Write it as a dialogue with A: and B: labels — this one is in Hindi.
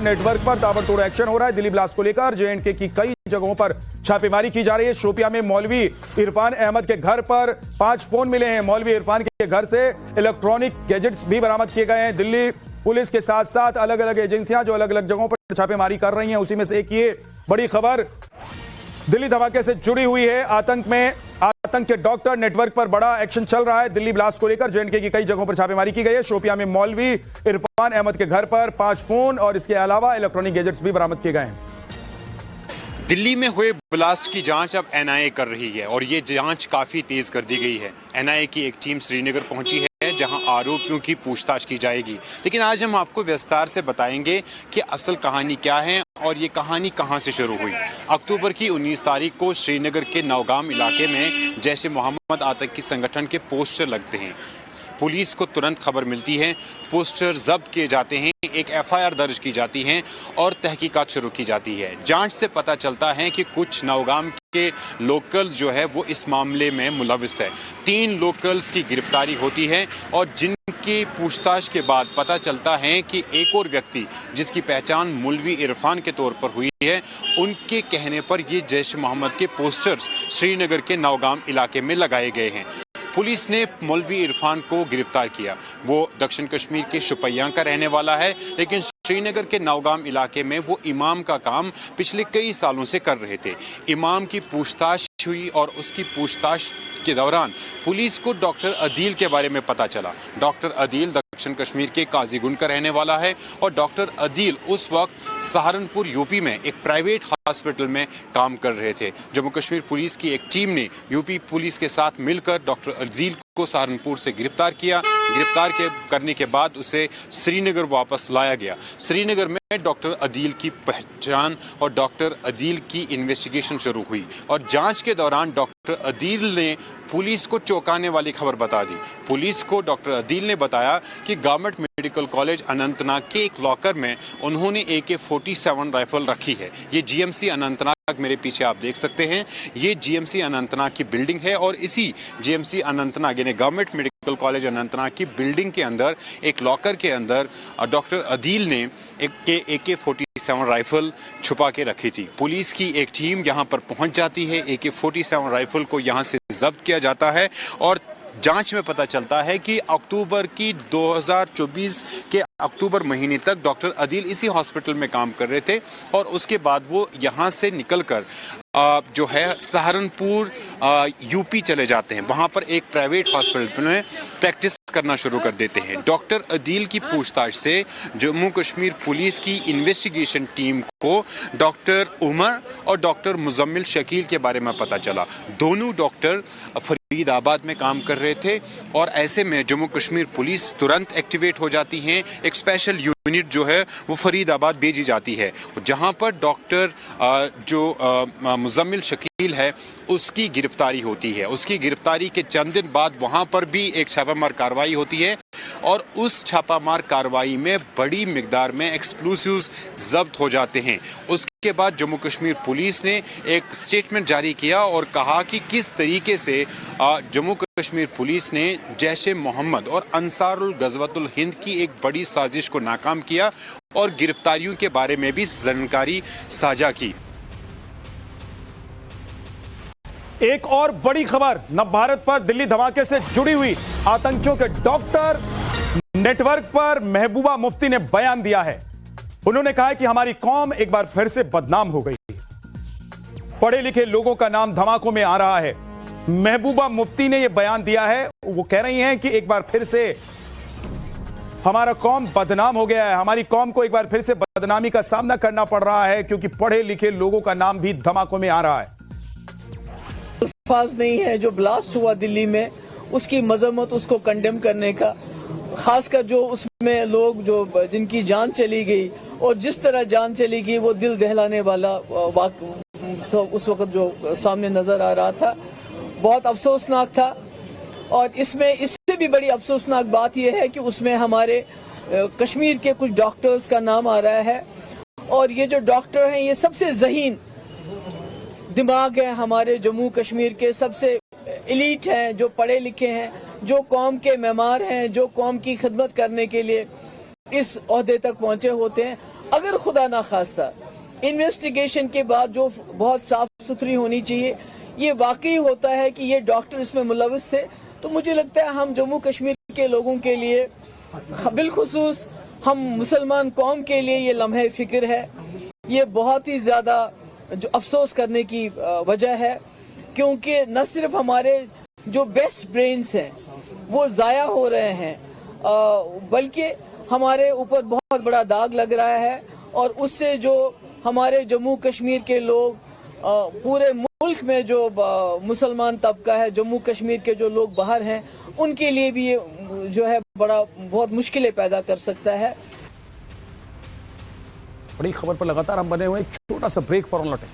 A: नेटवर्क पर ताबड़तोड़ एक्शन हो रहा है। दिल्ली ब्लास्ट को लेकर जेएंडके की कई जगहों पर छापेमारी की जा रही है। शोपियां में मौलवी इरफान अहमद के घर पर 5 फोन मिले हैं। मौलवी इरफान के घर से इलेक्ट्रॉनिक गैजेट्स भी बरामद किए गए हैं। दिल्ली पुलिस के साथ साथ अलग अलग एजेंसियां जो अलग अलग जगहों पर छापेमारी कर रही हैं, उसी में से एक ये बड़ी खबर दिल्ली धमाके से जुड़ी हुई है। आतंक के डॉक्टर नेटवर्क पर बड़ा एक्शन चल रहा है। दिल्ली ब्लास्ट को लेकर जेएंडके की कई जगहों पर छापेमारी की गई है। शोपियां में मौलवी इरफान अहमद के घर पर 5 फोन और इसके अलावा इलेक्ट्रॉनिक गैजेट्स भी बरामद किए गए हैं।
B: दिल्ली में हुए ब्लास्ट की जांच अब एनआईए कर रही है और ये जांच काफी तेज कर दी गई है। एनआईए की एक टीम श्रीनगर पहुंची है जहां आरोपियों की पूछताछ की जाएगी। लेकिन आज हम आपको विस्तार से बताएंगे कि असल कहानी क्या है और ये कहानी कहां से शुरू हुई। अक्टूबर की 19 तारीख को श्रीनगर के नौगाम इलाके में जैश ए मोहम्मद आतंकी संगठन के पोस्टर लगते हैं। पुलिस को तुरंत खबर मिलती है, पोस्टर जब्त किए जाते हैं, एक एफआईआर दर्ज की जाती है और तहकीकात शुरू की जाती है। जांच से पता चलता है कि कुछ नौगाम के लोकल्स जो है वो इस मामले में मुलविस है। 3 लोकल्स की गिरफ्तारी होती है और जिनकी पूछताछ के बाद पता चलता है कि एक और व्यक्ति जिसकी पहचान मौलवी इरफान के तौर पर हुई है, उनके कहने पर ये जैश मोहम्मद के पोस्टर्स श्रीनगर के नौगाम इलाके में लगाए गए हैं। पुलिस ने मौलवी इरफान को गिरफ्तार किया। वो दक्षिण कश्मीर के शुपियां का रहने वाला है, लेकिन श्रीनगर के नौगाम इलाके में वो इमाम का काम पिछले कई सालों से कर रहे थे। इमाम की पूछताछ हुई और उसकी पूछताछ के दौरान पुलिस को डॉक्टर अदील के बारे में पता चला। डॉक्टर अदील दक्षिण कश्मीर के काजीगुंड का रहने वाला है और डॉक्टर अदील उस वक्त सहारनपुर यूपी में एक प्राइवेट हॉस्पिटल में काम कर रहे थे। जम्मू कश्मीर पुलिस की एक टीम ने यूपी पुलिस के साथ मिलकर डॉक्टर अदील को सहारनपुर से गिरफ्तार किया। गिरफ्तार करने के बाद उसे श्रीनगर वापस लाया गया। श्रीनगर में डॉक्टर अदील की पहचान और डॉक्टर अदील की इन्वेस्टिगेशन शुरू हुई और जांच के दौरान डॉक्टर अदील ने पुलिस को चौंकाने वाली खबर बता दी। पुलिस को डॉक्टर अदील ने बताया कि गवर्नमेंट मेडिकल कॉलेज अनंतनाग के एक लॉकर में उन्होंने AK-47 राइफल रखी है। ये GMC अनंतनाग मेरे पीछे आप देख सकते हैं, ये GMC अनंतनाग की बिल्डिंग है और इसी GMC अनंतनाग यानी गवर्नमेंट मेडिकल कॉलेज अनंतनाग की बिल्डिंग के अंदर एक लॉकर के अंदर डॉक्टर अदील ने एक AK-47 राइफल छुपा के रखी थी। पुलिस की एक टीम यहां पर पहुंच जाती है। AK-47 राइफल को यहां से जब्त किया जाता है और जांच में पता चलता है कि अक्टूबर की 2024 के अक्टूबर महीने तक डॉक्टर अदील इसी हॉस्पिटल में काम कर रहे थे और उसके बाद वो यहां से निकलकर जो है सहारनपुर यूपी चले जाते हैं। वहां पर एक प्राइवेट हॉस्पिटल में प्रैक्टिस करना शुरू कर देते हैं। डॉक्टर अदील की पूछताछ से जम्मू कश्मीर पुलिस की इन्वेस्टिगेशन टीम को डॉक्टर उमर और डॉक्टर मुजम्मिल शकील के बारे में पता चला। दोनों डॉक्टर फरीदाबाद में काम कर रहे थे और ऐसे में जम्मू कश्मीर पुलिस तुरंत एक्टिवेट हो जाती है। एक स्पेशल यूनिट जो है वो फरीदाबाद भेजी जाती है, जहां पर डॉक्टर जो मुजम्मिल शकील है उसकी गिरफ्तारी होती है। उसकी गिरफ्तारी के चंद दिन बाद वहां पर भी एक छापामार कार्रवाई होती है और उस छापामार कार्रवाई में बड़ी मिकदार में एक्सप्लोसिव्स जब्त हो जाते हैं। उसके बाद जम्मू कश्मीर पुलिस ने एक स्टेटमेंट जारी किया और कहा कि किस तरीके से जम्मू कश्मीर पुलिस ने जैश ए मोहम्मद और अंसारुल गज़वतुल हिंद की एक बड़ी साजिश को नाकाम किया और गिरफ्तारियों के बारे में भी जानकारी साझा की।
A: एक और बड़ी खबर नवभारत पर दिल्ली धमाके से जुड़ी हुई। आतंकियों के डॉक्टर नेटवर्क पर महबूबा मुफ्ती ने बयान दिया है। उन्होंने कहा है कि हमारी कौम एक बार फिर से बदनाम हो गई। पढ़े लिखे लोगों का नाम धमाकों में आ रहा है। महबूबा मुफ्ती ने यह बयान दिया है। वो कह रही हैं कि एक बार फिर से हमारा कौम बदनाम हो गया है। हमारी कौम को एक बार फिर से बदनामी का सामना करना पड़ रहा है क्योंकि पढ़े लिखे लोगों का नाम भी धमाकों में आ रहा है।
C: अल्फाज नहीं है जो ब्लास्ट हुआ दिल्ली में, उसकी मजम्मत, उसको कंडेम करने का, खासकर जो उसमें लोग जो जिनकी जान चली गई और जिस तरह जान चली गई वो दिल दहलाने वाला उस वक्त जो सामने नजर आ रहा था, बहुत अफसोसनाक था। और इसमें इससे भी बड़ी अफसोसनाक बात यह है कि उसमें हमारे कश्मीर के कुछ डॉक्टर्स का नाम आ रहा है और ये जो डॉक्टर हैं ये सबसे ज़हीन दिमाग है हमारे जम्मू कश्मीर के, सबसे एलीट हैं, जो पढ़े लिखे हैं, जो कौम के मेमार हैं, जो कौम की खिदमत करने के लिए इस ओहदे तक पहुंचे होते हैं। अगर खुदा ना खास्ता इन्वेस्टिगेशन के बाद जो बहुत साफ सुथरी होनी चाहिए, ये वाकई होता है कि ये डॉक्टर इसमें मुलविस थे, तो मुझे लगता है हम जम्मू कश्मीर के लोगों के लिए, बिलखुसूस हम मुसलमान कौम के लिए ये लम्हे फिक्र है। ये बहुत ही ज्यादा जो अफसोस करने की वजह है, क्योंकि न सिर्फ हमारे जो बेस्ट ब्रेन्स हैं वो जाया हो रहे हैं, बल्कि हमारे ऊपर बहुत बड़ा दाग लग रहा है, और उससे जो हमारे जम्मू कश्मीर के लोग, पूरे मुल्क में जो मुसलमान तबका है, जम्मू कश्मीर के जो लोग बाहर हैं, उनके लिए भी ये जो है बहुत मुश्किलें पैदा कर सकता है।
A: बड़ी खबर पर लगातार हम बने हुए, एक छोटा सा ब्रेक, फौरन लौटें।